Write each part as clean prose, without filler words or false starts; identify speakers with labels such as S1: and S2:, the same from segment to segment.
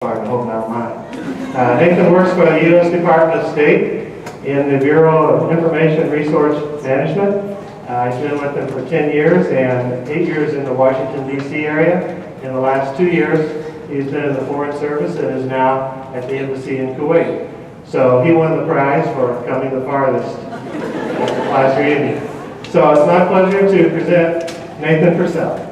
S1: I hope not mine. Nathan works for the U.S. Department of State in the Bureau of Information Resource Management. He's been with them for 10 years and 8 years in the Washington, D.C. area. In the last 2 years, he's been in the Foreign Service and is now at the embassy in Kuwait. So he won the prize for coming the farthest at the class reunion. So it's my pleasure to present Nathan Purcell.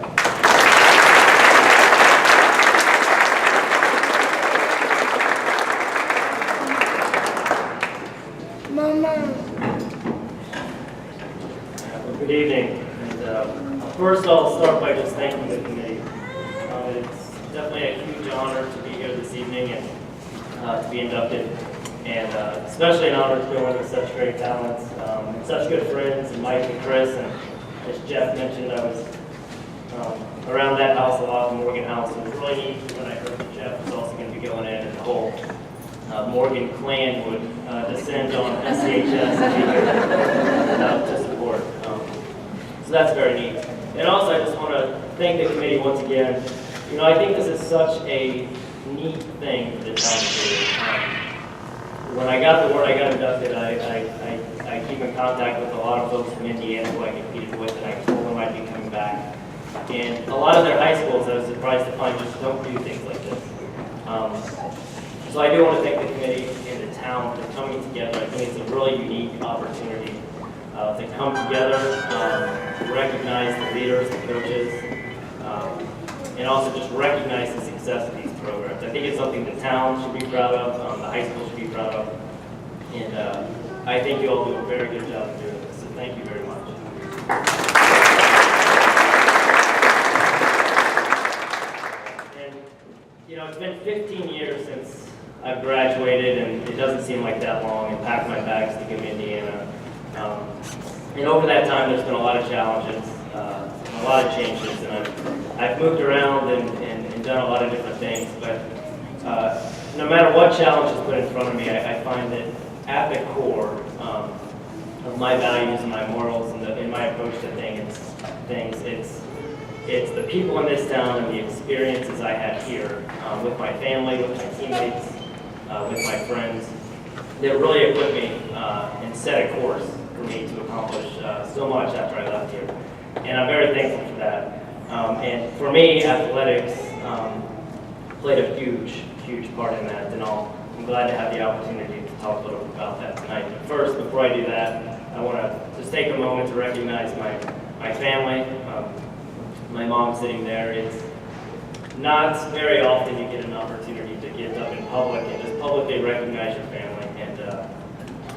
S2: Good evening. And, first, I'll start by just thanking the committee. It's definitely a huge honor to be here this evening and to be inducted, and especially an honor to be one with such great talents and such good friends, and Mike and Chris. And as Jeff mentioned, I was around that house a lot, the Morgan house. It was really neat when I heard that Jeff was also going to be going in, and the whole Morgan clan would descend on SCHS and be here to support. So that's very neat. And also, I just want to thank the committee once again. You know, I think this is such a neat thing for the town to do. When I got the word I got inducted, I keep in contact with a lot of folks from Indiana who I competed with, and I told them I'd be coming back. And a lot of their high schools, I was surprised to find, just don't do things like this. So I do want to thank the committee and the town for coming together. I think it's a really unique opportunity to come together, recognize the leaders, the coaches, and also just recognize the success of these programs. I think it's something the town should be proud of, the high school should be proud of, and I think you all do a very good job of doing this, so thank you very much. And, you know, it's been 15 years since I've graduated, and it doesn't seem like that long, and packed my bags to go to Indiana. And over that time, there's been a lot of challenges, a lot of changes, and I've moved around and done a lot of different things, but no matter what challenge is put in front of me, I find that at the core of my values and my morals and my approach to things, it's the people in this town and the experiences I had here with my family, with my teammates, with my friends, that really equipped me and set a course for me to accomplish so much after I left here. And I'm very thankful for that. And for me, athletics played a huge part in that, and I'm glad to have the opportunity to talk a little bit about that tonight. But first, before I do that, I want to just take a moment to recognize my family. My mom sitting there. It's not very often you get an opportunity to get up in public and just publicly recognize your family, and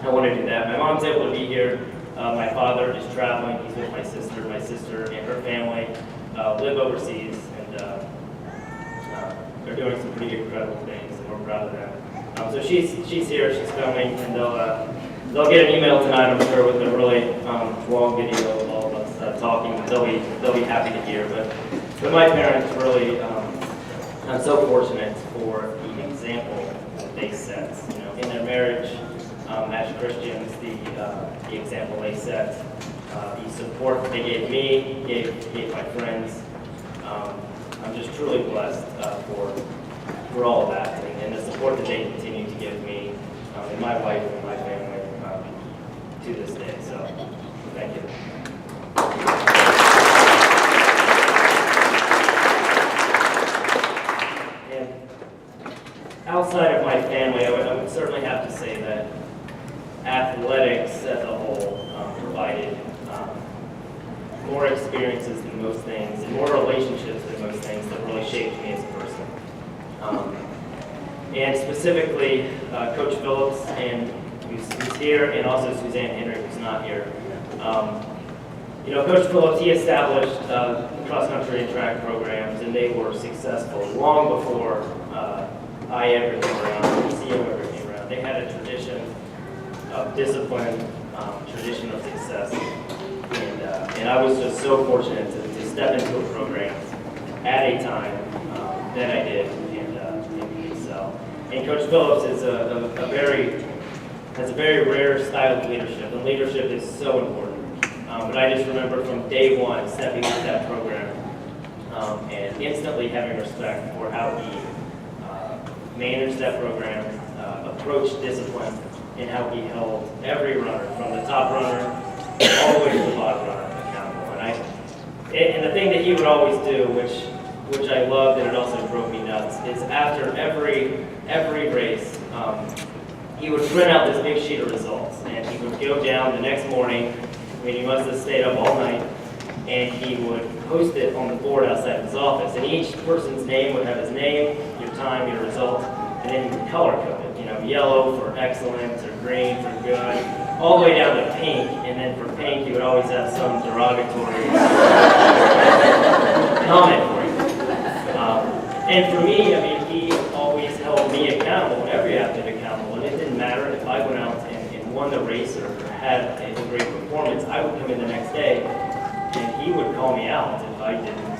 S2: I want to do that. My mom's able to be here. My father is traveling. He's with my sister. My sister and her family live overseas, and they're doing some pretty incredible things, and we're proud of them. So she's here. She's filming, and they'll get an email tonight, I'm sure, with a really long video of all of us talking. They'll be happy to hear. But my parents really, I'm so fortunate for the example that they set. You know, in their marriage as Christians, the example they set, the support that they gave me, gave my friends. I'm just truly blessed for all of that, and the support that they continue to give me and my wife and my family to this day. So, thank you. And outside of my family, I would certainly have to say that athletics as a whole provided more experiences than most things, and more relationships than most things that really shaped me as a person. And specifically, Coach Phillips, and who's here, and also Suzanne Henry, who's not here. You know, Coach Phillips, he established cross-country and track programs, and they were successful long before I ever came around, PCO ever came around. They had a tradition of discipline, tradition of success, and I was just so fortunate to step into a program at a time that I did and excel. And Coach Phillips is has a very rare style of leadership, and leadership is so important. But I just remember from day one stepping into that program and instantly having respect for how he managed that program, approached discipline, and how he held every runner, from the top runner all the way to the bottom runner, accountable. And the thing that he would always do, which I loved and it also drove me nuts, is after every race, he would print out this big sheet of results, and he would go down the next morning. I mean, he must have stayed up all night, and he would post it on the board outside his office. And each person's name would have his name, your time, your results, and then he would color code it. You know, yellow for excellent, or green for good, all the way down to pink. And then for pink, he would always have some derogatory comment for you. And for me, I mean, he always held me accountable, and every athlete accountable. And it didn't matter if I went out and won the race or had a great performance. I would come in the next day, and he would call me out if I didn't